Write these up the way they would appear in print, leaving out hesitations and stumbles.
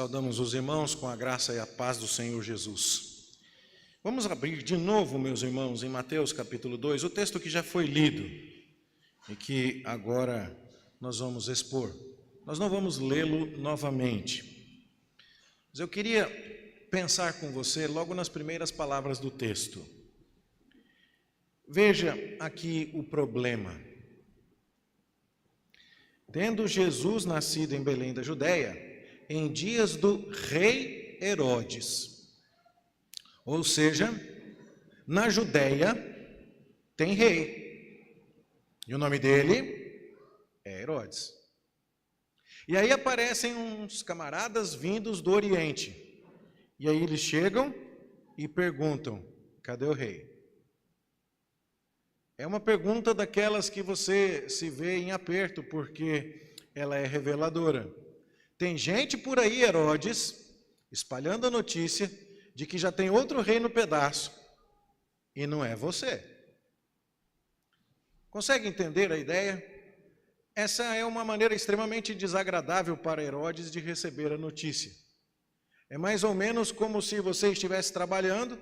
Saudamos os irmãos com a graça e a paz do Senhor Jesus. Vamos abrir de novo, meus irmãos, em Mateus capítulo 2, o texto que já foi lido e que agora nós vamos expor. Nós não vamos lê-lo novamente, mas eu queria pensar com você logo nas primeiras palavras do texto. Veja aqui o problema. Tendo Jesus nascido em Belém da Judéia, em dias do rei Herodes, ou seja, na Judéia tem rei, e o nome dele é Herodes. E aí aparecem uns camaradas vindos do Oriente, e aí eles chegam e perguntam: cadê o rei? É uma pergunta daquelas que você se vê em aperto, porque ela é reveladora. Tem gente por aí, Herodes, espalhando a notícia de que já tem outro rei no pedaço, e não é você. Consegue entender a ideia? Essa é uma maneira extremamente desagradável para Herodes de receber a notícia. É mais ou menos como se você estivesse trabalhando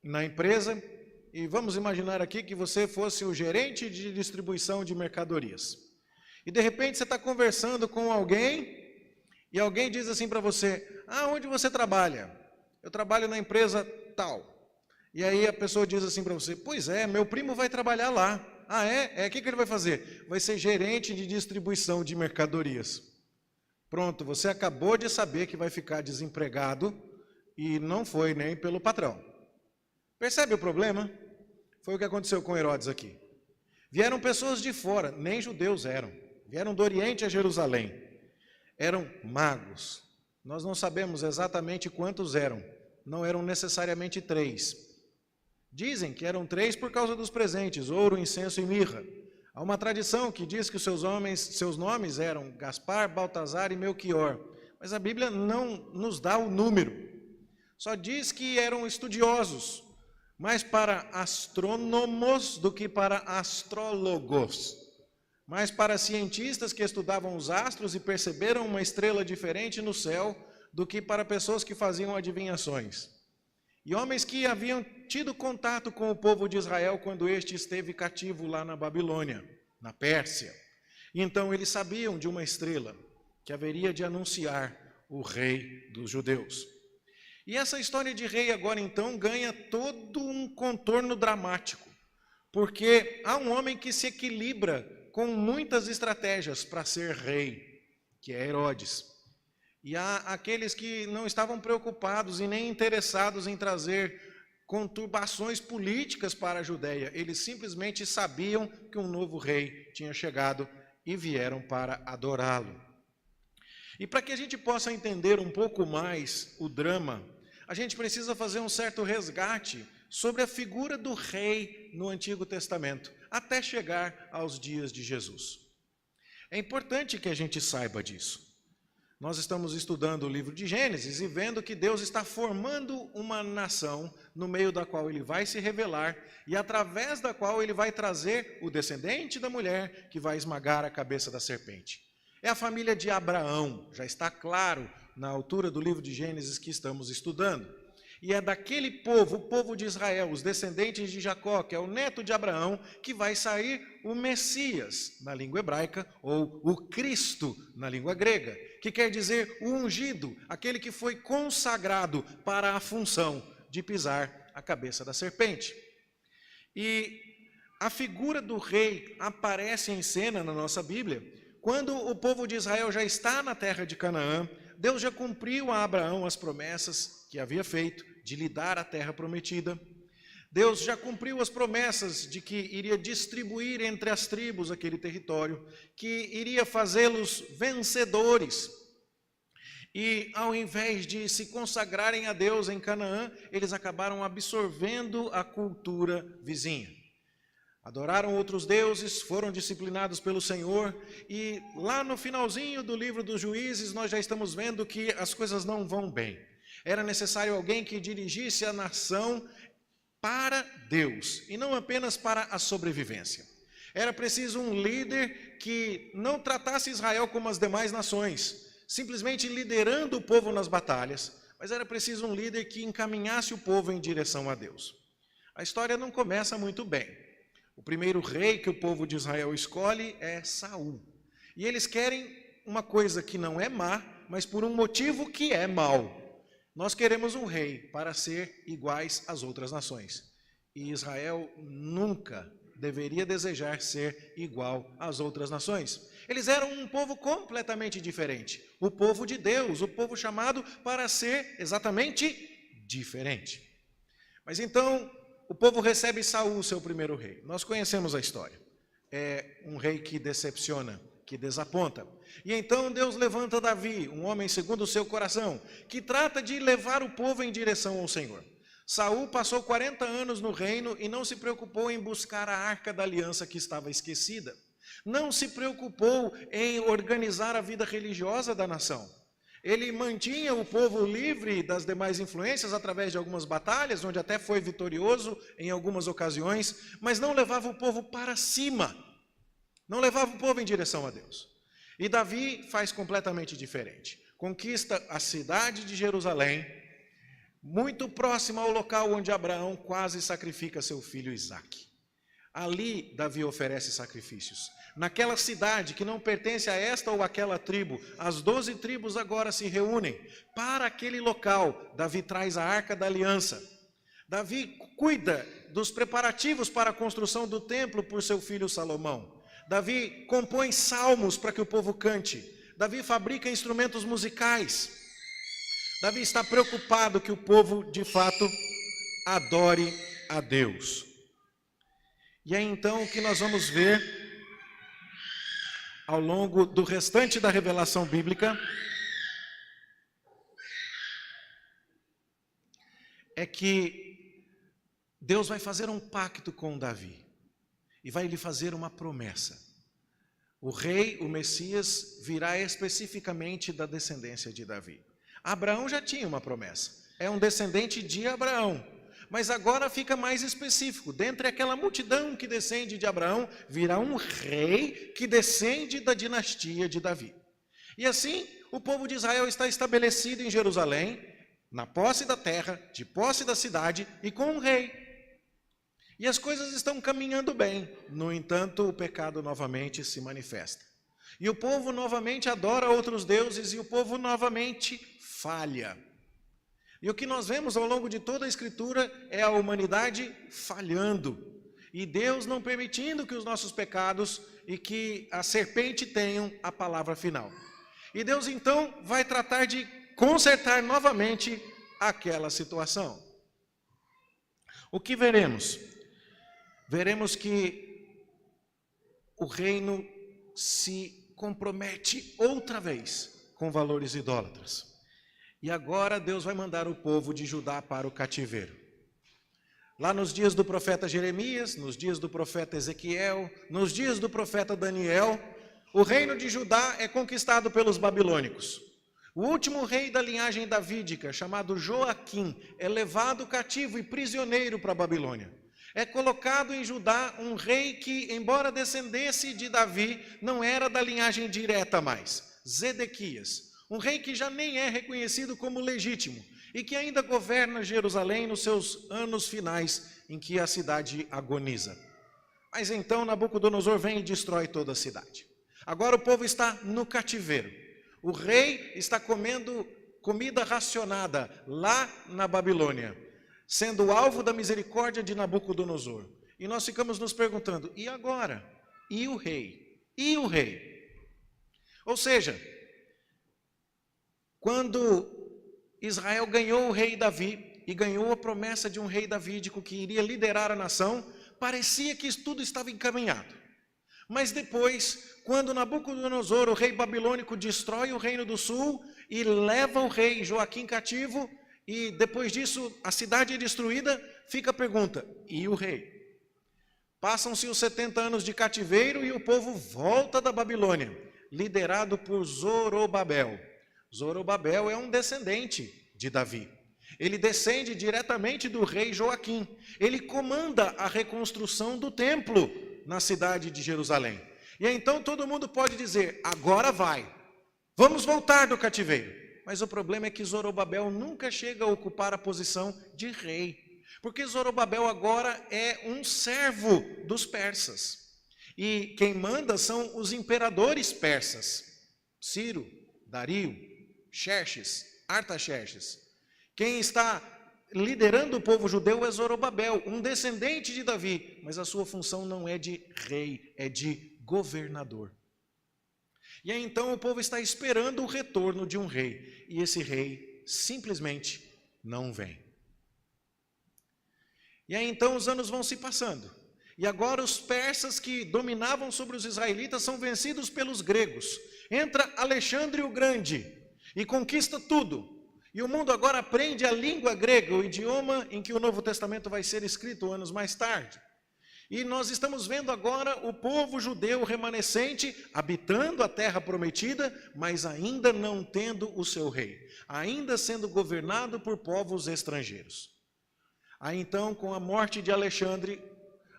na empresa, e vamos imaginar aqui que você fosse o gerente de distribuição de mercadorias. E de repente você está conversando com alguém, e alguém diz assim para você: onde você trabalha? Eu trabalho na empresa tal. E aí a pessoa diz assim para você: pois é, meu primo vai trabalhar lá. Ah, é? O que ele vai fazer? Vai ser gerente de distribuição de mercadorias. Pronto, você acabou de saber que vai ficar desempregado e não foi nem pelo patrão. Percebe o problema? Foi o que aconteceu com Herodes aqui. Vieram pessoas de fora, nem judeus eram. Vieram do Oriente a Jerusalém. Eram magos. Nós não sabemos exatamente quantos eram. Não eram necessariamente 3. Dizem que eram 3 por causa dos presentes: ouro, incenso e mirra. Há uma tradição que diz que os seus nomes eram Gaspar, Baltazar e Melquior. Mas a Bíblia não nos dá o número. Só diz que eram estudiosos, mais para astrônomos do que para astrólogos. Mas para cientistas que estudavam os astros e perceberam uma estrela diferente no céu do que para pessoas que faziam adivinhações. E homens que haviam tido contato com o povo de Israel quando este esteve cativo lá na Babilônia, na Pérsia. E então eles sabiam de uma estrela que haveria de anunciar o rei dos judeus. E essa história de rei agora então ganha todo um contorno dramático, porque há um homem que se equilibra com muitas estratégias para ser rei, que é Herodes. E há aqueles que não estavam preocupados e nem interessados em trazer conturbações políticas para a Judéia. Eles simplesmente sabiam que um novo rei tinha chegado e vieram para adorá-lo. E para que a gente possa entender um pouco mais o drama, a gente precisa fazer um certo resgate sobre a figura do rei no Antigo Testamento, até chegar aos dias de Jesus. É importante que a gente saiba disso. Nós estamos estudando o livro de Gênesis e vendo que Deus está formando uma nação no meio da qual ele vai se revelar e através da qual ele vai trazer o descendente da mulher que vai esmagar a cabeça da serpente. É a família de Abraão, já está claro na altura do livro de Gênesis que estamos estudando. E é daquele povo, o povo de Israel, os descendentes de Jacó, que é o neto de Abraão, que vai sair o Messias, na língua hebraica, ou o Cristo, na língua grega, que quer dizer o ungido, aquele que foi consagrado para a função de pisar a cabeça da serpente. E a figura do rei aparece em cena na nossa Bíblia, quando o povo de Israel já está na terra de Canaã. Deus já cumpriu a Abraão as promessas que havia feito de lhe dar a terra prometida. Deus já cumpriu as promessas de que iria distribuir entre as tribos aquele território, que iria fazê-los vencedores. E ao invés de se consagrarem a Deus em Canaã, eles acabaram absorvendo a cultura vizinha. Adoraram outros deuses, foram disciplinados pelo Senhor, e lá no finalzinho do livro dos Juízes nós já estamos vendo que as coisas não vão bem. Era necessário alguém que dirigisse a nação para Deus, e não apenas para a sobrevivência. Era preciso um líder que não tratasse Israel como as demais nações, simplesmente liderando o povo nas batalhas, mas era preciso um líder que encaminhasse o povo em direção a Deus. A história não começa muito bem. O primeiro rei que o povo de Israel escolhe é Saul. E eles querem uma coisa que não é má, mas por um motivo que é mau. Nós queremos um rei para ser iguais às outras nações. E Israel nunca deveria desejar ser igual às outras nações. Eles eram um povo completamente diferente. O povo de Deus, o povo chamado para ser exatamente diferente. Mas então, o povo recebe Saul, seu primeiro rei. Nós conhecemos a história. É um rei que decepciona, que desaponta. E então Deus levanta Davi, um homem segundo o seu coração, que trata de levar o povo em direção ao Senhor. Saul passou 40 anos no reino e não se preocupou em buscar a arca da aliança que estava esquecida. Não se preocupou em organizar a vida religiosa da nação. Ele mantinha o povo livre das demais influências através de algumas batalhas, onde até foi vitorioso em algumas ocasiões, mas não levava o povo para cima. Não levava o povo em direção a Deus. E Davi faz completamente diferente. Conquista a cidade de Jerusalém, muito próxima ao local onde Abraão quase sacrifica seu filho Isaque. Ali Davi oferece sacrifícios. Naquela cidade que não pertence a esta ou aquela tribo, as 12 tribos agora se reúnem. Para aquele local, Davi traz a arca da aliança. Davi cuida dos preparativos para a construção do templo por seu filho Salomão. Davi compõe salmos para que o povo cante. Davi fabrica instrumentos musicais. Davi está preocupado que o povo, de fato, adore a Deus. E é então que nós vamos ver, ao longo do restante da revelação bíblica, é que Deus vai fazer um pacto com Davi e vai lhe fazer uma promessa. O rei, o Messias, virá especificamente da descendência de Davi. Abraão já tinha uma promessa, é um descendente de Abraão, mas agora fica mais específico. Dentre aquela multidão que descende de Abraão, virá um rei que descende da dinastia de Davi. E assim, o povo de Israel está estabelecido em Jerusalém, na posse da terra, de posse da cidade e com um rei. E as coisas estão caminhando bem. No entanto, o pecado novamente se manifesta. E o povo novamente adora outros deuses e o povo novamente falha. E o que nós vemos ao longo de toda a Escritura é a humanidade falhando. E Deus não permitindo que os nossos pecados e que a serpente tenham a palavra final. E Deus então vai tratar de consertar novamente aquela situação. O que veremos? Veremos que o reino se compromete outra vez com valores idólatras. E agora Deus vai mandar o povo de Judá para o cativeiro. Lá nos dias do profeta Jeremias, nos dias do profeta Ezequiel, nos dias do profeta Daniel, o reino de Judá é conquistado pelos babilônicos. O último rei da linhagem davídica, chamado Joaquim, é levado cativo e prisioneiro para a Babilônia. É colocado em Judá um rei que, embora descendesse de Davi, não era da linhagem direta mais, Zedequias. Um rei que já nem é reconhecido como legítimo e que ainda governa Jerusalém nos seus anos finais em que a cidade agoniza. Mas então Nabucodonosor vem e destrói toda a cidade. Agora o povo está no cativeiro. O rei está comendo comida racionada lá na Babilônia, sendo alvo da misericórdia de Nabucodonosor. E nós ficamos nos perguntando, e agora? E o rei? E o rei? Ou seja, quando Israel ganhou o rei Davi e ganhou a promessa de um rei davídico que iria liderar a nação, parecia que tudo estava encaminhado. Mas depois, quando Nabucodonosor, o rei babilônico, destrói o reino do sul e leva o rei Joaquim cativo, e depois disso a cidade é destruída, fica a pergunta, e o rei? Passam-se os 70 anos de cativeiro e o povo volta da Babilônia, liderado por Zorobabel. Zorobabel é um descendente de Davi. Ele descende diretamente do rei Joaquim. Ele comanda a reconstrução do templo na cidade de Jerusalém. E então todo mundo pode dizer, agora vai. Vamos voltar do cativeiro. Mas o problema é que Zorobabel nunca chega a ocupar a posição de rei, porque Zorobabel agora é um servo dos persas. E quem manda são os imperadores persas, Ciro, Dario, Xerxes, Artaxerxes. Quem está liderando o povo judeu é Zorobabel, um descendente de Davi, mas a sua função não é de rei, é de governador. E aí então o povo está esperando o retorno de um rei, e esse rei simplesmente não vem. E aí então os anos vão se passando, e agora os persas que dominavam sobre os israelitas são vencidos pelos gregos. Entra Alexandre o Grande e conquista tudo. E o mundo agora aprende a língua grega, o idioma em que o Novo Testamento vai ser escrito anos mais tarde. E nós estamos vendo agora o povo judeu remanescente habitando a terra prometida, mas ainda não tendo o seu rei, ainda sendo governado por povos estrangeiros. Aí então, com a morte de Alexandre,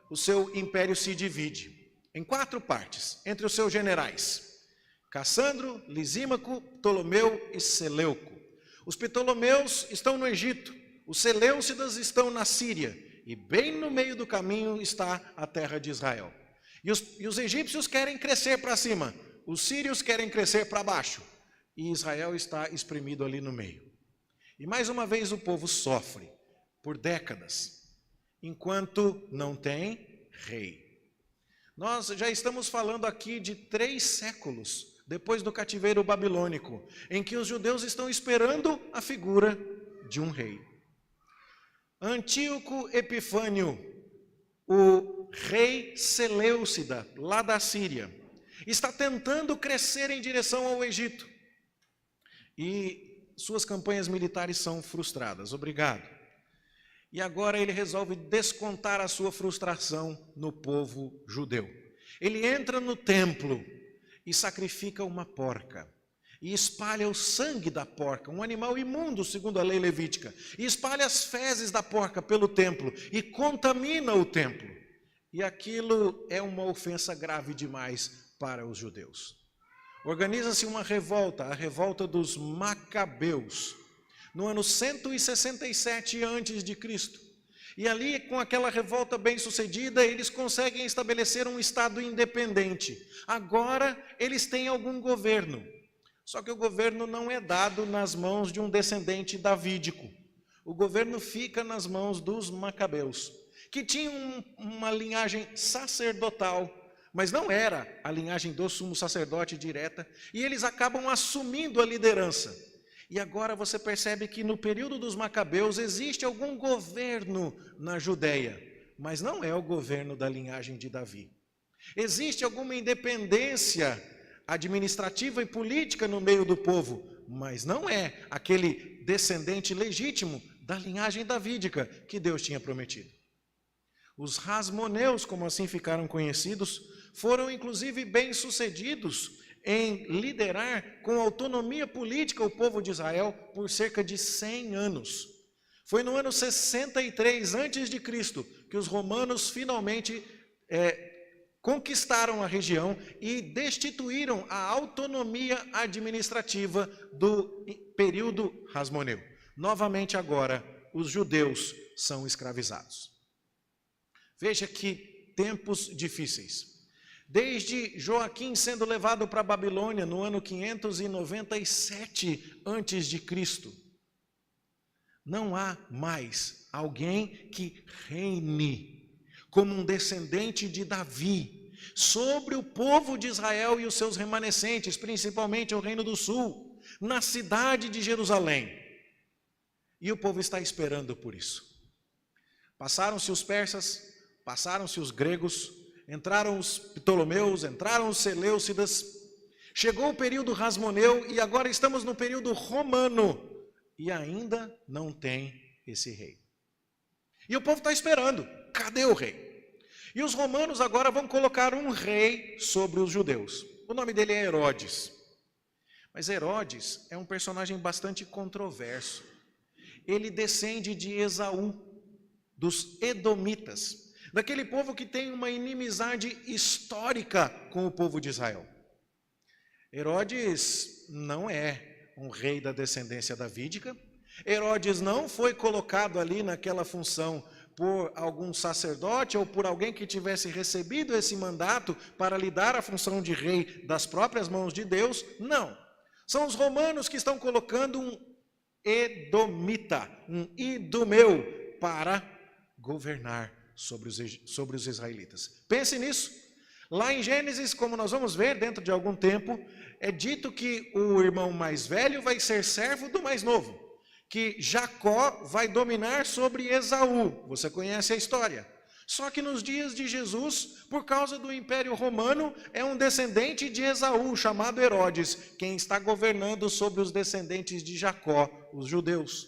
o seu império se divide em 4 partes, entre os seus generais: Cassandro, Lisímaco, Ptolomeu e Seleuco. Os Ptolomeus estão no Egito, os Seleucidas estão na Síria, e bem no meio do caminho está a terra de Israel. E os egípcios querem crescer para cima, os sírios querem crescer para baixo, e Israel está espremido ali no meio. E mais uma vez o povo sofre por décadas, enquanto não tem rei. Nós já estamos falando aqui de 3 séculos depois do cativeiro babilônico, em que os judeus estão esperando a figura de um rei. Antíoco Epifânio, o rei Seleucida, lá da Síria, está tentando crescer em direção ao Egito. E suas campanhas militares são frustradas. Obrigado. E agora ele resolve descontar a sua frustração no povo judeu. Ele entra no templo e sacrifica uma porca. E espalha o sangue da porca, um animal imundo, segundo a lei levítica, e espalha as fezes da porca pelo templo, e contamina o templo. E aquilo é uma ofensa grave demais para os judeus. Organiza-se uma revolta, a revolta dos Macabeus, no ano 167 a.C. E ali, com aquela revolta bem-sucedida, eles conseguem estabelecer um estado independente. Agora, eles têm algum governo. Só que o governo não é dado nas mãos de um descendente davídico. O governo fica nas mãos dos Macabeus, que tinham uma linhagem sacerdotal, mas não era a linhagem do sumo sacerdote direta, e eles acabam assumindo a liderança. E agora você percebe que no período dos Macabeus existe algum governo na Judéia, mas não é o governo da linhagem de Davi. Existe alguma independência administrativa e política no meio do povo, mas não é aquele descendente legítimo da linhagem davídica que Deus tinha prometido. Os Hasmoneus, como assim ficaram conhecidos, foram inclusive bem-sucedidos em liderar com autonomia política o povo de Israel por cerca de 100 anos. Foi no ano 63 a.C. que os romanos finalmente conquistaram a região e destituíram a autonomia administrativa do período Hasmoneu. Novamente agora, os judeus são escravizados. Veja que tempos difíceis. Desde Joaquim sendo levado para a Babilônia no ano 597 a.C., não há mais alguém que reine como um descendente de Davi sobre o povo de Israel e os seus remanescentes, principalmente o Reino do Sul, na cidade de Jerusalém. E o povo está esperando por isso. Passaram-se os persas, passaram-se os gregos, entraram os Ptolomeus, entraram os Seleucidas, chegou o período Hasmoneu e agora estamos no período romano e ainda não tem esse rei. E o povo está esperando, cadê o rei? E os romanos agora vão colocar um rei sobre os judeus. O nome dele é Herodes. Mas Herodes é um personagem bastante controverso. Ele descende de Esaú, dos Edomitas, daquele povo que tem uma inimizade histórica com o povo de Israel. Herodes não é um rei da descendência davídica. Herodes não foi colocado ali naquela função por algum sacerdote ou por alguém que tivesse recebido esse mandato para lhe dar a função de rei das próprias mãos de Deus. Não. São os romanos que estão colocando um edomita, um idumeu, para governar sobre os israelitas. Pense nisso. Lá em Gênesis, como nós vamos ver dentro de algum tempo, é dito que o irmão mais velho vai ser servo do mais novo, que Jacó vai dominar sobre Esaú. Você conhece a história. Só que nos dias de Jesus, por causa do Império Romano, é um descendente de Esaú, chamado Herodes, quem está governando sobre os descendentes de Jacó, os judeus.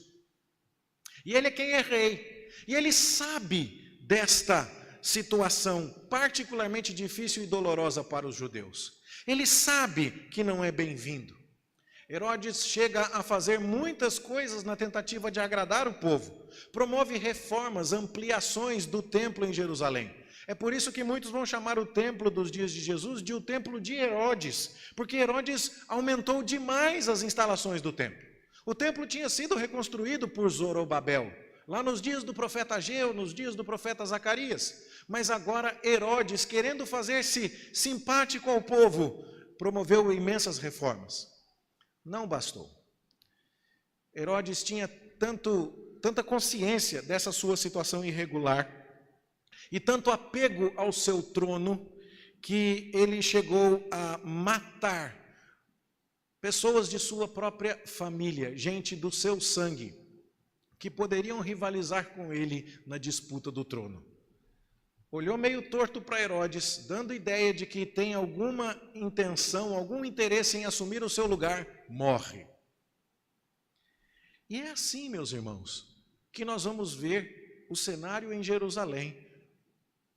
E ele é quem é rei. E ele sabe desta situação particularmente difícil e dolorosa para os judeus. Ele sabe que não é bem-vindo. Herodes chega a fazer muitas coisas na tentativa de agradar o povo. Promove reformas, ampliações do templo em Jerusalém. É por isso que muitos vão chamar o templo dos dias de Jesus de o templo de Herodes, porque Herodes aumentou demais as instalações do templo. O templo tinha sido reconstruído por Zorobabel, lá nos dias do profeta Ageu, nos dias do profeta Zacarias. Mas agora Herodes, querendo fazer-se simpático ao povo, promoveu imensas reformas. Não bastou. Herodes tinha tanta consciência dessa sua situação irregular e tanto apego ao seu trono que ele chegou a matar pessoas de sua própria família, gente do seu sangue, que poderiam rivalizar com ele na disputa do trono. Olhou meio torto para Herodes, dando ideia de que tem alguma intenção, algum interesse em assumir o seu lugar, morre. E é assim, meus irmãos, que nós vamos ver o cenário em Jerusalém,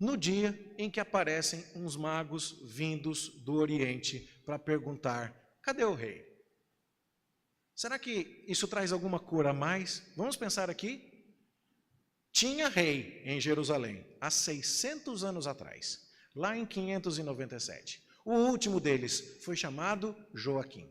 no dia em que aparecem uns magos vindos do Oriente para perguntar: cadê o rei? Será que isso traz alguma cor a mais? Vamos pensar aqui. Tinha rei em Jerusalém há 600 anos atrás, lá em 597. O último deles foi chamado Joaquim.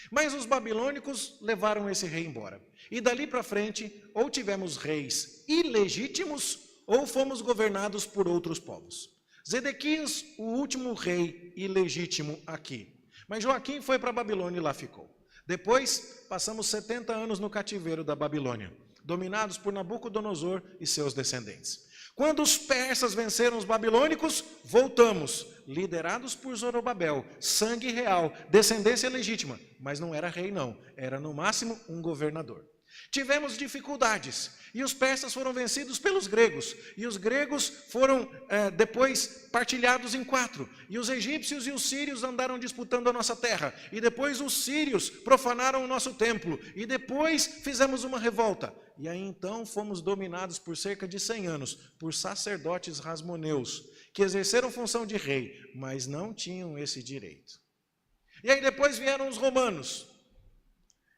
Mas os babilônicos levaram esse rei embora. E dali para frente, ou tivemos reis ilegítimos, ou fomos governados por outros povos. Zedequias, o último rei ilegítimo aqui. Mas Joaquim foi para a Babilônia e lá ficou. Depois, passamos 70 anos no cativeiro da Babilônia, dominados por Nabucodonosor e seus descendentes. Quando os persas venceram os babilônicos, voltamos, liderados por Zorobabel, sangue real, descendência legítima, mas não era rei não, era no máximo um governador. Tivemos dificuldades, e os persas foram vencidos pelos gregos, e os gregos foram depois partilhados em 4, e os egípcios e os sírios andaram disputando a nossa terra, e depois os sírios profanaram o nosso templo, e depois fizemos uma revolta, e aí então fomos dominados por cerca de 100 anos, por sacerdotes rasmoneus, que exerceram função de rei, mas não tinham esse direito. E aí depois vieram os romanos,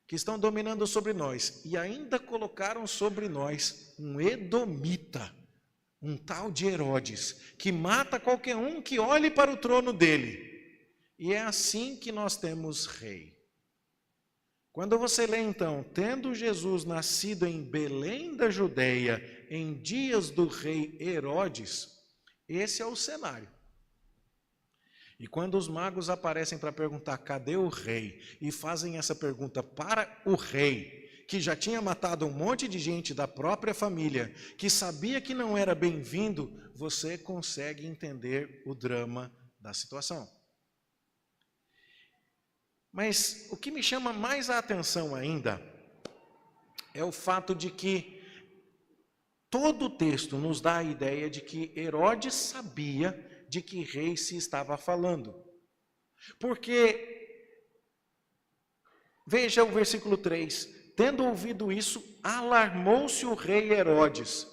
que estão dominando sobre nós, e ainda colocaram sobre nós um edomita, um tal de Herodes, que mata qualquer um que olhe para o trono dele. E é assim que nós temos rei. Quando você lê então, tendo Jesus nascido em Belém da Judeia, em dias do rei Herodes, esse é o cenário. E quando os magos aparecem para perguntar cadê o rei, e fazem essa pergunta para o rei, que já tinha matado um monte de gente da própria família, que sabia que não era bem-vindo, você consegue entender o drama da situação. Mas o que me chama mais a atenção ainda é o fato de que todo o texto nos dá a ideia de que Herodes sabia de que rei se estava falando. Porque, veja o versículo 3, tendo ouvido isso, alarmou-se o rei Herodes.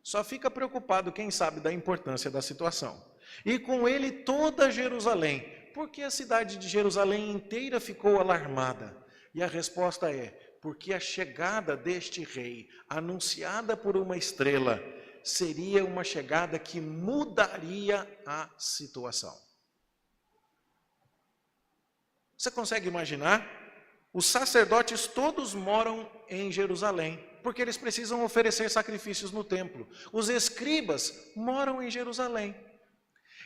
Só fica preocupado quem sabe da importância da situação. E com ele toda Jerusalém, porque a cidade de Jerusalém inteira ficou alarmada. E a resposta é, porque a chegada deste rei, anunciada por uma estrela, seria uma chegada que mudaria a situação. Você consegue imaginar? Os sacerdotes todos moram em Jerusalém, porque eles precisam oferecer sacrifícios no templo. Os escribas moram em Jerusalém.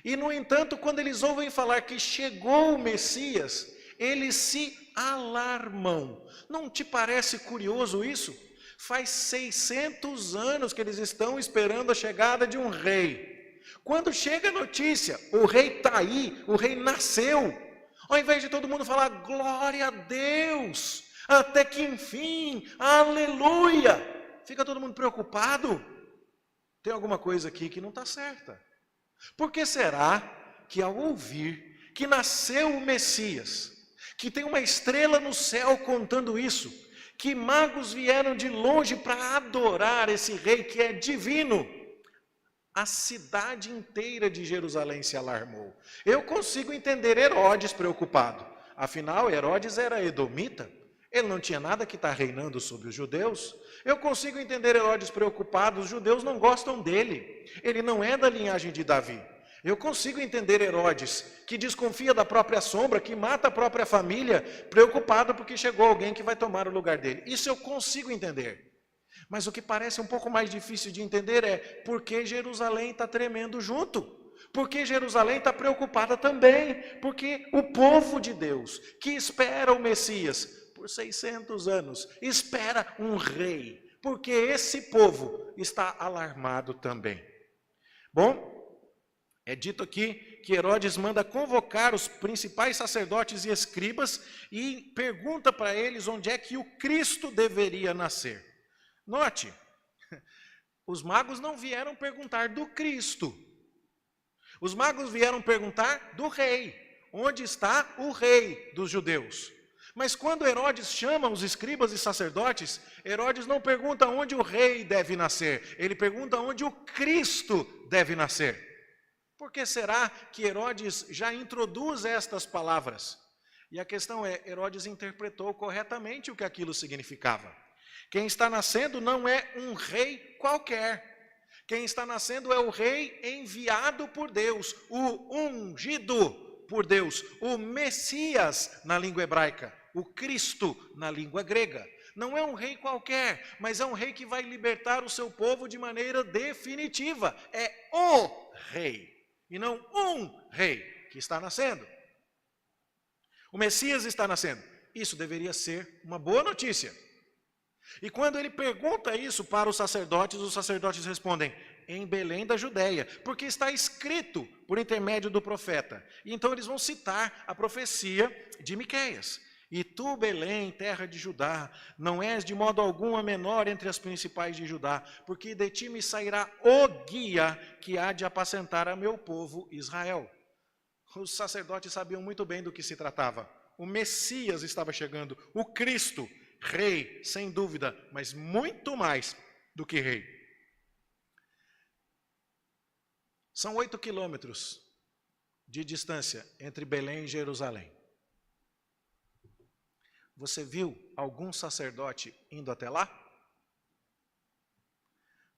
E, no entanto, quando eles ouvem falar que chegou o Messias, eles se alarmam. Não te parece curioso isso? Faz 600 anos que eles estão esperando a chegada de um rei. Quando chega a notícia, o rei está aí, o rei nasceu. Ao invés de todo mundo falar, glória a Deus, até que enfim, aleluia, fica todo mundo preocupado. Tem alguma coisa aqui que não está certa. Por que será que ao ouvir que nasceu o Messias, que tem uma estrela no céu contando isso, que magos vieram de longe para adorar esse rei que é divino, a cidade inteira de Jerusalém se alarmou? Eu consigo entender Herodes preocupado. Afinal, Herodes era edomita. Ele não tinha nada que estar reinando sobre os judeus. Eu consigo entender Herodes preocupado. Os judeus não gostam dele. Ele não é da linhagem de Davi. Eu consigo entender Herodes, que desconfia da própria sombra, que mata a própria família, preocupado porque chegou alguém que vai tomar o lugar dele. Isso eu consigo entender. Mas o que parece um pouco mais difícil de entender é por que Jerusalém está tremendo junto? Por que Jerusalém está preocupada também? Porque o povo de Deus, que espera o Messias por 600 anos, espera um rei. Porque esse povo está alarmado também. Bom, é dito aqui que Herodes manda convocar os principais sacerdotes e escribas e pergunta para eles onde é que o Cristo deveria nascer. Note, os magos não vieram perguntar do Cristo. Os magos vieram perguntar do rei. Onde está o rei dos judeus? Mas quando Herodes chama os escribas e sacerdotes, Herodes não pergunta onde o rei deve nascer. Ele pergunta onde o Cristo deve nascer. Por que será que Herodes já introduz estas palavras? E a questão é, Herodes interpretou corretamente o que aquilo significava. Quem está nascendo não é um rei qualquer. Quem está nascendo é o rei enviado por Deus, o ungido por Deus, o Messias na língua hebraica, o Cristo na língua grega. Não é um rei qualquer, mas é um rei que vai libertar o seu povo de maneira definitiva. É o rei, e não um rei que está nascendo. O Messias está nascendo. Isso deveria ser uma boa notícia. E quando ele pergunta isso para os sacerdotes respondem, em Belém da Judéia, porque está escrito por intermédio do profeta. E então eles vão citar a profecia de Miqueias. E tu, Belém, terra de Judá, não és de modo algum a menor entre as principais de Judá, porque de ti me sairá o guia que há de apacentar a meu povo Israel. Os sacerdotes sabiam muito bem do que se tratava. O Messias estava chegando, o Cristo, rei, sem dúvida, mas muito mais do que rei. São 8 quilômetros de distância entre Belém e Jerusalém. Você viu algum sacerdote indo até lá?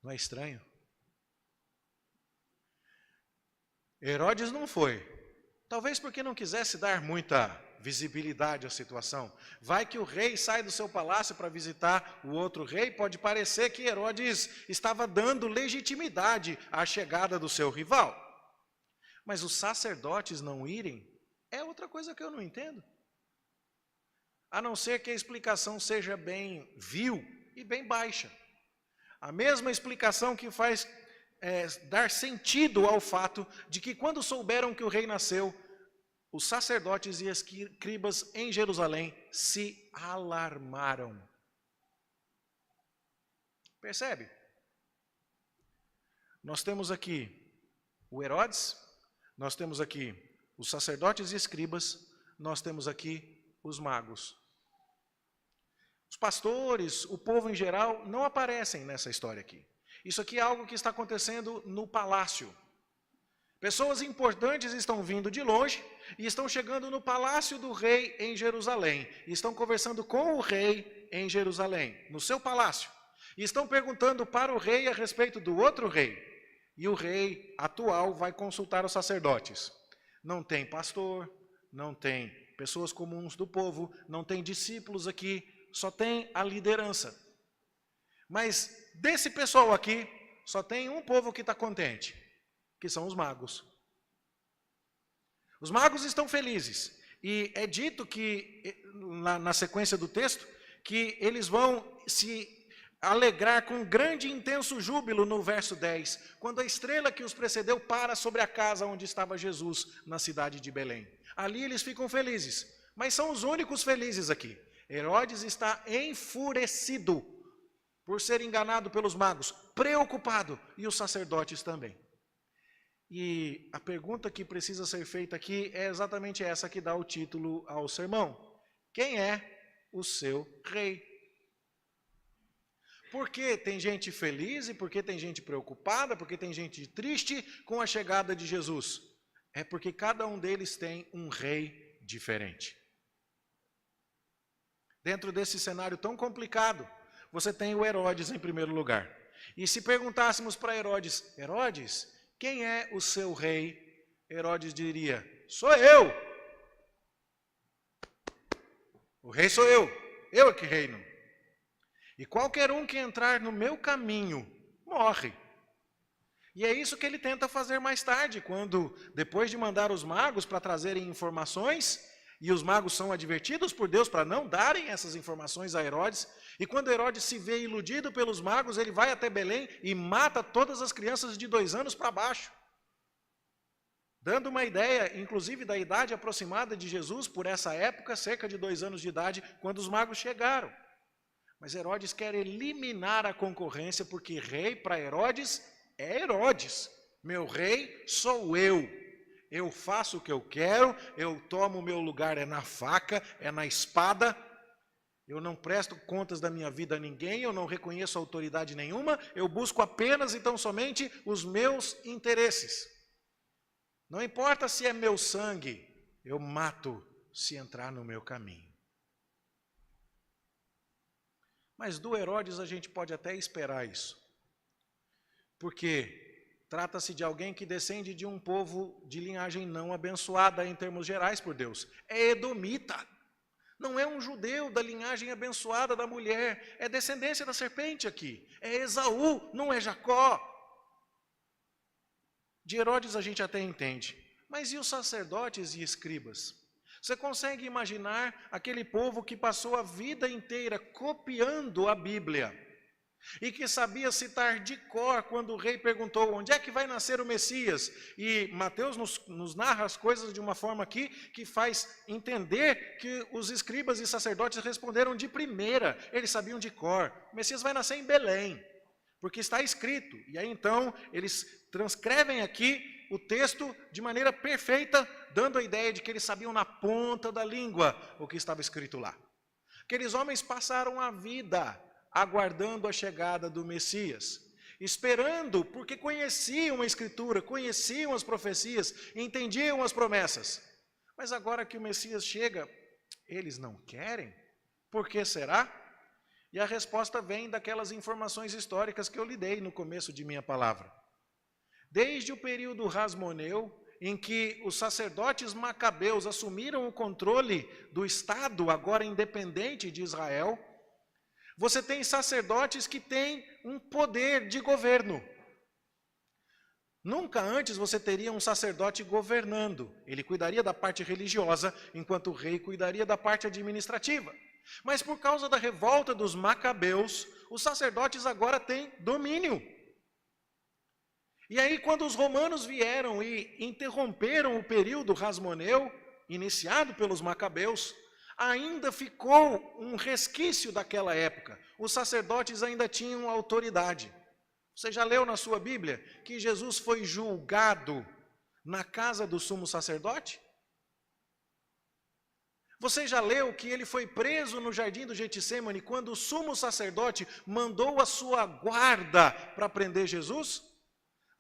Não é estranho? Herodes não foi. Talvez porque não quisesse dar muita visibilidade à situação. Vai que o rei sai do seu palácio para visitar o outro rei, pode parecer que Herodes estava dando legitimidade à chegada do seu rival. Mas os sacerdotes não irem é outra coisa que eu não entendo. A não ser que a explicação seja bem vil e bem baixa. A mesma explicação que faz dar sentido ao fato de que quando souberam que o rei nasceu, os sacerdotes e escribas em Jerusalém se alarmaram. Percebe? Nós temos aqui o Herodes, nós temos aqui os sacerdotes e escribas, nós temos aqui os magos. Os pastores, o povo em geral, não aparecem nessa história aqui. Isso aqui é algo que está acontecendo no palácio. Pessoas importantes estão vindo de longe e estão chegando no palácio do rei em Jerusalém. E estão conversando com o rei em Jerusalém, no seu palácio. E estão perguntando para o rei a respeito do outro rei. E o rei atual vai consultar os sacerdotes. Não tem pastor, não tem pessoas comuns do povo, não tem discípulos aqui, só tem a liderança. Mas desse pessoal aqui, só tem um povo que está contente, que são os magos. Os magos estão felizes. E é dito que, na sequência do texto, que eles vão se alegrar com grande e intenso júbilo no verso 10, quando a estrela que os precedeu para sobre a casa onde estava Jesus, na cidade de Belém. Ali eles ficam felizes, mas são os únicos felizes aqui. Herodes está enfurecido por ser enganado pelos magos, preocupado, e os sacerdotes também. E a pergunta que precisa ser feita aqui é exatamente essa que dá o título ao sermão. Quem é o seu rei? Por que tem gente feliz e por que tem gente preocupada, por que tem gente triste com a chegada de Jesus? É porque cada um deles tem um rei diferente. Dentro desse cenário tão complicado, você tem o Herodes em primeiro lugar. E se perguntássemos para Herodes, Herodes, quem é o seu rei? Herodes diria, sou eu. O rei sou eu é que reino. E qualquer um que entrar no meu caminho, morre. E é isso que ele tenta fazer mais tarde, quando, depois de mandar os magos para trazerem informações, e os magos são advertidos por Deus para não darem essas informações a Herodes, e quando Herodes se vê iludido pelos magos, ele vai até Belém e mata todas as crianças de 2 anos para baixo. Dando uma ideia, inclusive, da idade aproximada de Jesus, por essa época, cerca de 2 anos de idade, quando os magos chegaram. Mas Herodes quer eliminar a concorrência, porque rei para Herodes é Herodes. Meu rei sou eu. Eu faço o que eu quero, eu tomo o meu lugar é na faca, é na espada. Eu não presto contas da minha vida a ninguém, eu não reconheço autoridade nenhuma, eu busco apenas e tão somente os meus interesses. Não importa se é meu sangue, eu mato se entrar no meu caminho. Mas do Herodes a gente pode até esperar isso. Porque trata-se de alguém que descende de um povo de linhagem não abençoada em termos gerais por Deus. É edomita. Não é um judeu da linhagem abençoada da mulher. É descendência da serpente aqui. É Esaú, não é Jacó. De Herodes a gente até entende. Mas e os sacerdotes e escribas? Você consegue imaginar aquele povo que passou a vida inteira copiando a Bíblia e que sabia citar de cor quando o rei perguntou onde é que vai nascer o Messias? E Mateus nos narra as coisas de uma forma aqui que faz entender que os escribas e sacerdotes responderam de primeira, eles sabiam de cor, o Messias vai nascer em Belém, porque está escrito. E aí então eles transcrevem aqui o texto de maneira perfeita, dando a ideia de que eles sabiam na ponta da língua o que estava escrito lá. Aqueles homens passaram a vida aguardando a chegada do Messias, esperando, porque conheciam a Escritura, conheciam as profecias, entendiam as promessas. Mas agora que o Messias chega, eles não querem? Por que será? E a resposta vem daquelas informações históricas que eu lhe dei no começo de minha palavra. Desde o período rasmoneu, em que os sacerdotes macabeus assumiram o controle do Estado, agora independente de Israel, você tem sacerdotes que têm um poder de governo. Nunca antes você teria um sacerdote governando. Ele cuidaria da parte religiosa, enquanto o rei cuidaria da parte administrativa. Mas por causa da revolta dos macabeus, os sacerdotes agora têm domínio. E aí, quando os romanos vieram e interromperam o período rasmoneu, iniciado pelos macabeus, ainda ficou um resquício daquela época. Os sacerdotes ainda tinham autoridade. Você já leu na sua Bíblia que Jesus foi julgado na casa do sumo sacerdote? Você já leu que ele foi preso no jardim do Getsêmani quando o sumo sacerdote mandou a sua guarda para prender Jesus?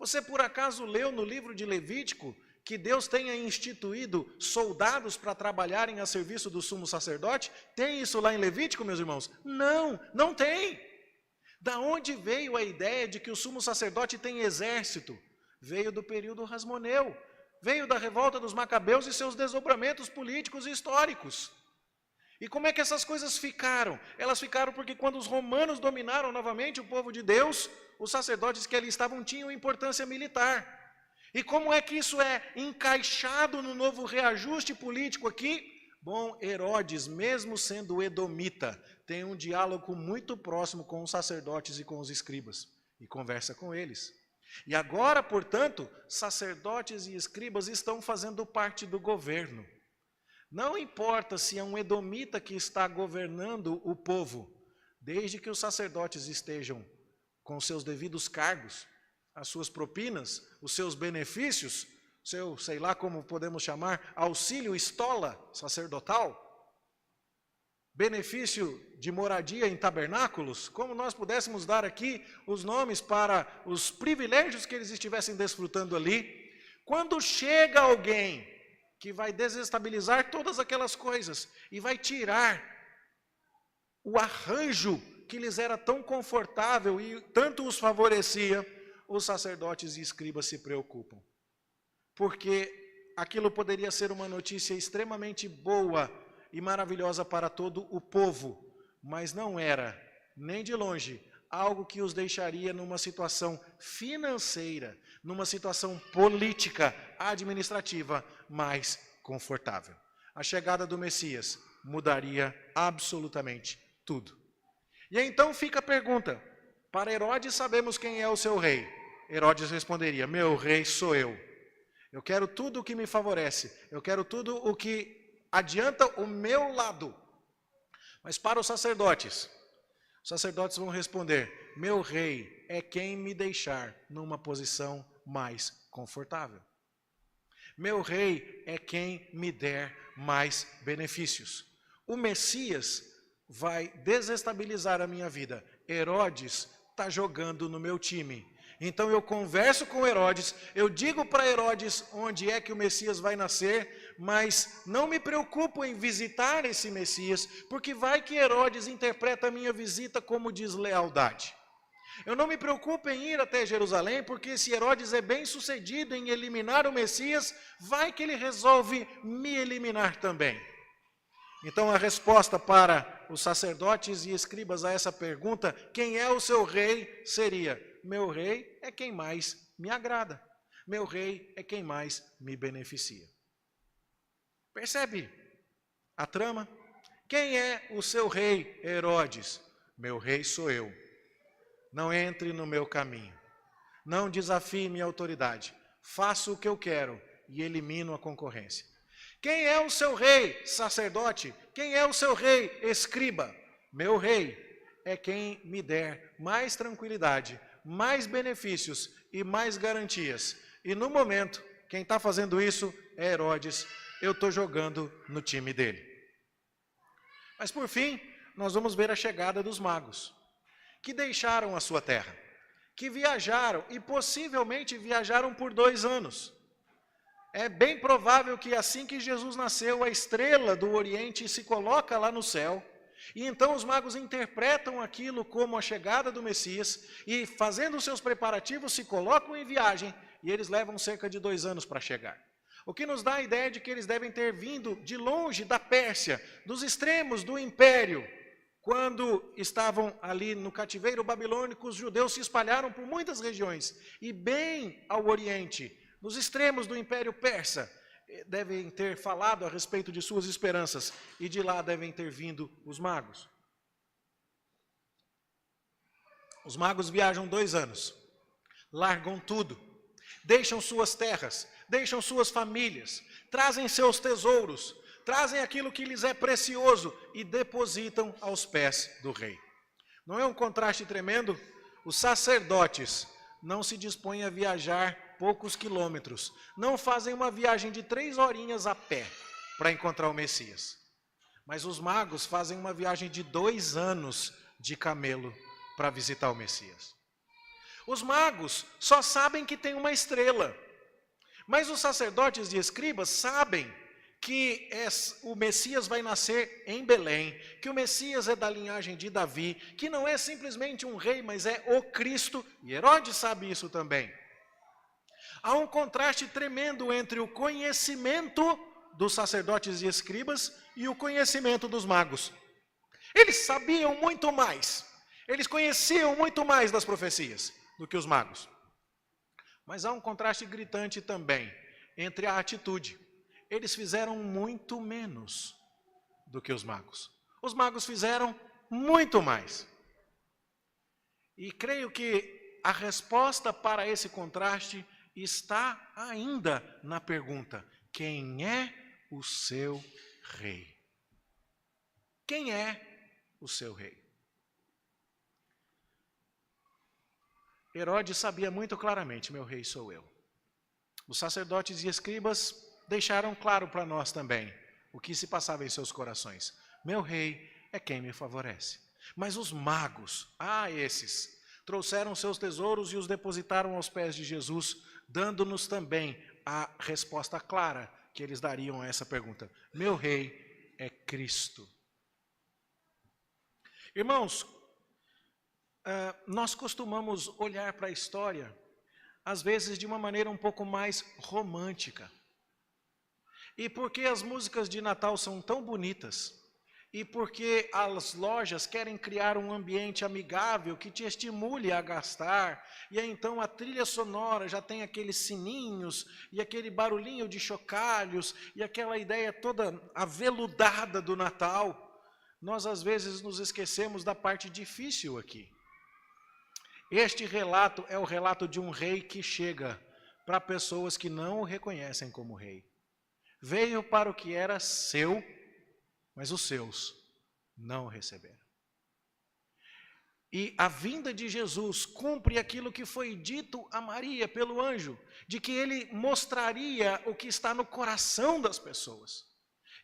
Você por acaso leu no livro de Levítico que Deus tenha instituído soldados para trabalharem a serviço do sumo sacerdote? Tem isso lá em Levítico, meus irmãos? Não, não tem. Da onde veio a ideia de que o sumo sacerdote tem exército? Veio do período rasmoneu, Veio da revolta dos Macabeus e seus desdobramentos políticos e históricos. E como é que essas coisas ficaram? Elas ficaram porque quando os romanos dominaram novamente o povo de Deus, os sacerdotes que ali estavam tinham importância militar. E como é que isso é encaixado no novo reajuste político aqui? Bom, Herodes, mesmo sendo edomita, tem um diálogo muito próximo com os sacerdotes e com os escribas, e conversa com eles. E agora, portanto, sacerdotes e escribas estão fazendo parte do governo. Não importa se é um edomita que está governando o povo, desde que os sacerdotes estejam com seus devidos cargos, as suas propinas, os seus benefícios, seu, sei lá como podemos chamar, auxílio estola sacerdotal, benefício de moradia em tabernáculos, como nós pudéssemos dar aqui os nomes para os privilégios que eles estivessem desfrutando ali. Quando chega alguém que vai desestabilizar todas aquelas coisas e vai tirar o arranjo que lhes era tão confortável e tanto os favorecia, os sacerdotes e escribas se preocupam. Porque aquilo poderia ser uma notícia extremamente boa e maravilhosa para todo o povo, mas não era, nem de longe, algo que os deixaria numa situação financeira, numa situação política, administrativa mais confortável. A chegada do Messias mudaria absolutamente tudo. E então fica a pergunta, para Herodes sabemos quem é o seu rei. Herodes responderia, meu rei sou eu. Eu quero tudo o que me favorece, eu quero tudo o que adianta o meu lado. Mas para os sacerdotes vão responder, meu rei é quem me deixar numa posição mais confortável. Meu rei é quem me der mais benefícios. O Messias vai desestabilizar a minha vida. Herodes está jogando no meu time. Então eu converso com Herodes, eu digo para Herodes onde é que o Messias vai nascer, mas não me preocupo em visitar esse Messias, porque vai que Herodes interpreta a minha visita como deslealdade. Eu não me preocupo em ir até Jerusalém, porque se Herodes é bem sucedido em eliminar o Messias, vai que ele resolve me eliminar também. Então a resposta para os sacerdotes e escribas a essa pergunta, quem é o seu rei, seria, meu rei é quem mais me agrada, meu rei é quem mais me beneficia. Percebe a trama? Quem é o seu rei, Herodes? Meu rei sou eu. Não entre no meu caminho, não desafie minha autoridade, faço o que eu quero e elimino a concorrência. Quem é o seu rei, sacerdote? Quem é o seu rei, escriba? Meu rei é quem me der mais tranquilidade, mais benefícios e mais garantias. E no momento, quem está fazendo isso é Herodes, eu estou jogando no time dele. Mas por fim, nós vamos ver a chegada dos magos, que deixaram a sua terra, que viajaram e possivelmente viajaram por 2 anos. É bem provável que assim que Jesus nasceu, a estrela do Oriente se coloca lá no céu, e então os magos interpretam aquilo como a chegada do Messias, e fazendo os seus preparativos, se colocam em viagem, e eles levam cerca de 2 anos para chegar. O que nos dá a ideia de que eles devem ter vindo de longe da Pérsia, dos extremos do império. Quando estavam ali no cativeiro babilônico, os judeus se espalharam por muitas regiões, e bem ao Oriente, nos extremos do Império Persa, devem ter falado a respeito de suas esperanças, e de lá devem ter vindo os magos. Os magos viajam 2 anos, largam tudo, deixam suas terras, deixam suas famílias, trazem seus tesouros, trazem aquilo que lhes é precioso e depositam aos pés do rei. Não é um contraste tremendo? Os sacerdotes não se dispõem a viajar poucos quilômetros, não fazem uma viagem de 3 horinhas a pé para encontrar o Messias. Mas os magos fazem uma viagem de 2 anos de camelo para visitar o Messias. Os magos só sabem que tem uma estrela, mas os sacerdotes e escribas sabem que o Messias vai nascer em Belém, que o Messias é da linhagem de Davi, que não é simplesmente um rei, mas é o Cristo, e Herodes sabe isso também. Há um contraste tremendo entre o conhecimento dos sacerdotes e escribas e o conhecimento dos magos. Eles sabiam muito mais, eles conheciam muito mais das profecias do que os magos. Mas há um contraste gritante também entre a atitude. Eles fizeram muito menos do que os magos. Os magos fizeram muito mais. E creio que a resposta para esse contraste está ainda na pergunta: quem é o seu rei? Quem é o seu rei? Herodes sabia muito claramente: meu rei sou eu. Os sacerdotes e escribas deixaram claro para nós também o que se passava em seus corações. Meu rei é quem me favorece. Mas os magos, esses, trouxeram seus tesouros e os depositaram aos pés de Jesus, dando-nos também a resposta clara que eles dariam a essa pergunta: meu rei é Cristo. Irmãos, nós costumamos olhar para a história, às vezes de uma maneira um pouco mais romântica. E porque as músicas de Natal são tão bonitas, e porque as lojas querem criar um ambiente amigável que te estimule a gastar, e aí então a trilha sonora já tem aqueles sininhos, e aquele barulhinho de chocalhos, e aquela ideia toda aveludada do Natal, nós às vezes nos esquecemos da parte difícil aqui. Este relato é o relato de um rei que chega para pessoas que não o reconhecem como rei. Veio para o que era seu, mas os seus não o receberam. E a vinda de Jesus cumpre aquilo que foi dito a Maria pelo anjo, de que ele mostraria o que está no coração das pessoas.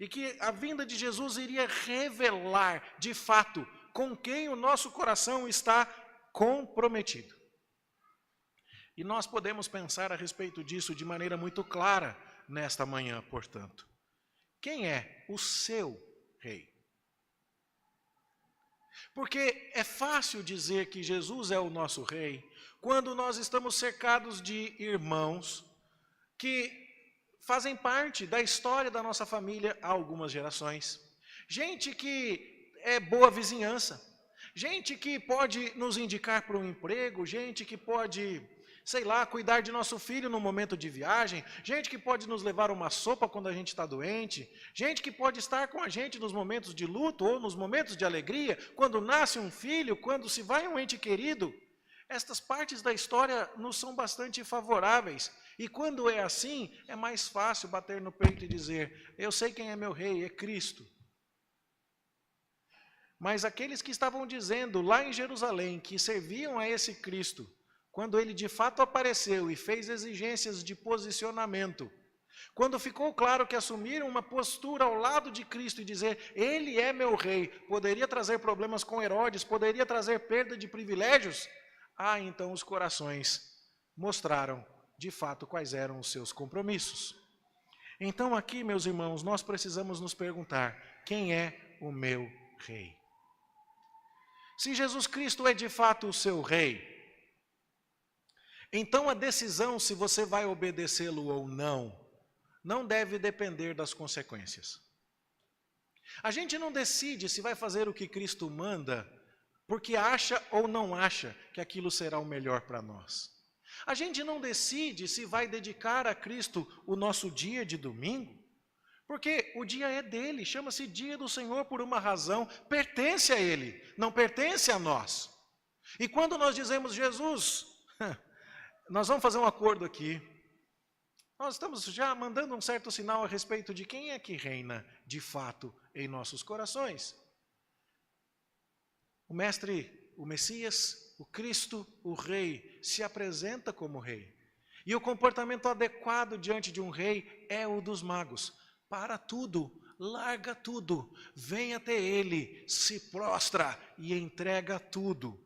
E que a vinda de Jesus iria revelar, de fato, com quem o nosso coração está comprometido. E nós podemos pensar a respeito disso de maneira muito clara nesta manhã, portanto. Quem é o seu rei? Porque é fácil dizer que Jesus é o nosso rei quando nós estamos cercados de irmãos que fazem parte da história da nossa família há algumas gerações. Gente que é boa vizinhança. Gente que pode nos indicar para um emprego, gente que pode, sei lá, cuidar de nosso filho no momento de viagem, gente que pode nos levar uma sopa quando a gente está doente, gente que pode estar com a gente nos momentos de luto ou nos momentos de alegria, quando nasce um filho, quando se vai um ente querido. Estas partes da história nos são bastante favoráveis. E quando é assim, é mais fácil bater no peito e dizer: eu sei quem é meu rei, é Cristo. Mas aqueles que estavam dizendo lá em Jerusalém que serviam a esse Cristo, quando ele de fato apareceu e fez exigências de posicionamento, quando ficou claro que assumiram uma postura ao lado de Cristo e dizer: ele é meu rei, poderia trazer problemas com Herodes, poderia trazer perda de privilégios, então os corações mostraram de fato quais eram os seus compromissos. Então aqui, meus irmãos, nós precisamos nos perguntar: quem é o meu rei? Se Jesus Cristo é de fato o seu rei, então a decisão se você vai obedecê-lo ou não deve depender das consequências. A gente não decide se vai fazer o que Cristo manda porque acha ou não acha que aquilo será o melhor para nós. A gente não decide se vai dedicar a Cristo o nosso dia de domingo, porque o dia é dele, chama-se dia do Senhor por uma razão, pertence a ele, não pertence a nós. E quando nós dizemos: Jesus, nós vamos fazer um acordo aqui, nós estamos já mandando um certo sinal a respeito de quem é que reina de fato em nossos corações. O Mestre, o Messias, o Cristo, o Rei, se apresenta como Rei. E o comportamento adequado diante de um rei é o dos magos. Para tudo, larga tudo, vem até ele, se prostra e entrega tudo.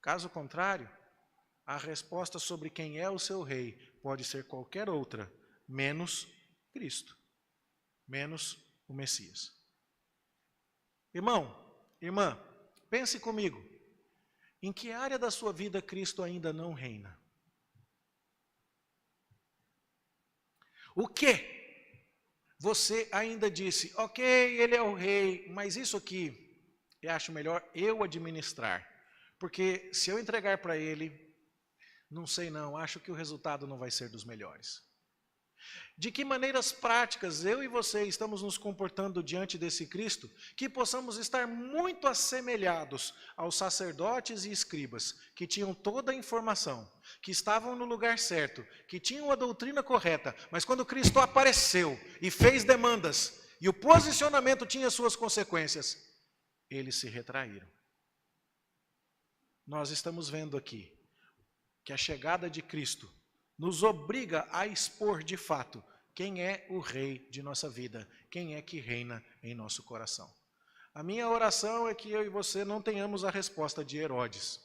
Caso contrário, a resposta sobre quem é o seu rei pode ser qualquer outra, menos Cristo, menos o Messias. Irmão, irmã, pense comigo, em que área da sua vida Cristo ainda não reina? O quê? Você ainda disse, ok, ele é o rei, mas isso aqui eu acho melhor eu administrar. Porque se eu entregar para ele, não sei não, acho que o resultado não vai ser dos melhores. De que maneiras práticas eu e você estamos nos comportando diante desse Cristo, que possamos estar muito assemelhados aos sacerdotes e escribas, que tinham toda a informação, que estavam no lugar certo, que tinham a doutrina correta, mas quando Cristo apareceu e fez demandas, e o posicionamento tinha suas consequências, eles se retraíram. Nós estamos vendo aqui que a chegada de Cristo nos obriga a expor de fato quem é o rei de nossa vida, quem é que reina em nosso coração. A minha oração é que eu e você não tenhamos a resposta de Herodes,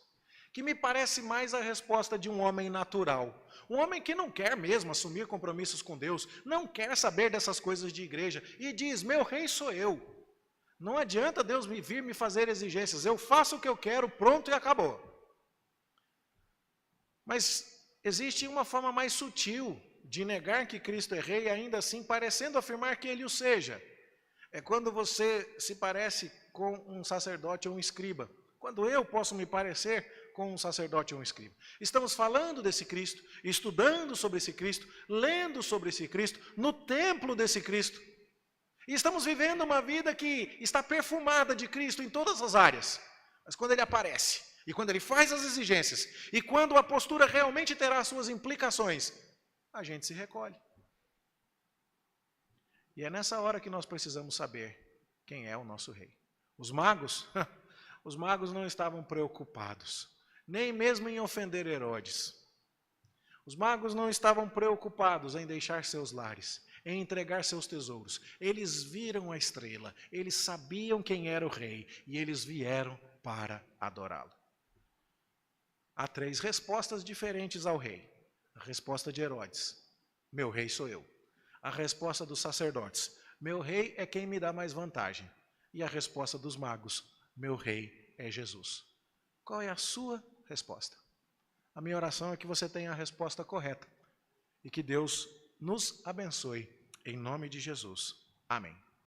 que me parece mais a resposta de um homem natural, um homem que não quer mesmo assumir compromissos com Deus, não quer saber dessas coisas de igreja e diz, meu rei sou eu. Não adianta Deus vir me fazer exigências, eu faço o que eu quero, pronto e acabou. Mas existe uma forma mais sutil de negar que Cristo é rei, ainda assim parecendo afirmar que ele o seja. É quando você se parece com um sacerdote ou um escriba. Quando eu posso me parecer com um sacerdote ou um escriba. Estamos falando desse Cristo, estudando sobre esse Cristo, lendo sobre esse Cristo, no templo desse Cristo. E estamos vivendo uma vida que está perfumada de Cristo em todas as áreas. Mas quando ele aparece, e quando ele faz as exigências, e quando a postura realmente terá suas implicações, a gente se recolhe. E é nessa hora que nós precisamos saber quem é o nosso rei. Os magos não estavam preocupados, nem mesmo em ofender Herodes. Os magos não estavam preocupados em deixar seus lares, em entregar seus tesouros. Eles viram a estrela, eles sabiam quem era o rei, e eles vieram para adorá-lo. Há 3 respostas diferentes ao rei. A resposta de Herodes, meu rei sou eu. A resposta dos sacerdotes, meu rei é quem me dá mais vantagem. E a resposta dos magos, meu rei é Jesus. Qual é a sua resposta? A minha oração é que você tenha a resposta correta e que Deus nos abençoe em nome de Jesus. Amém.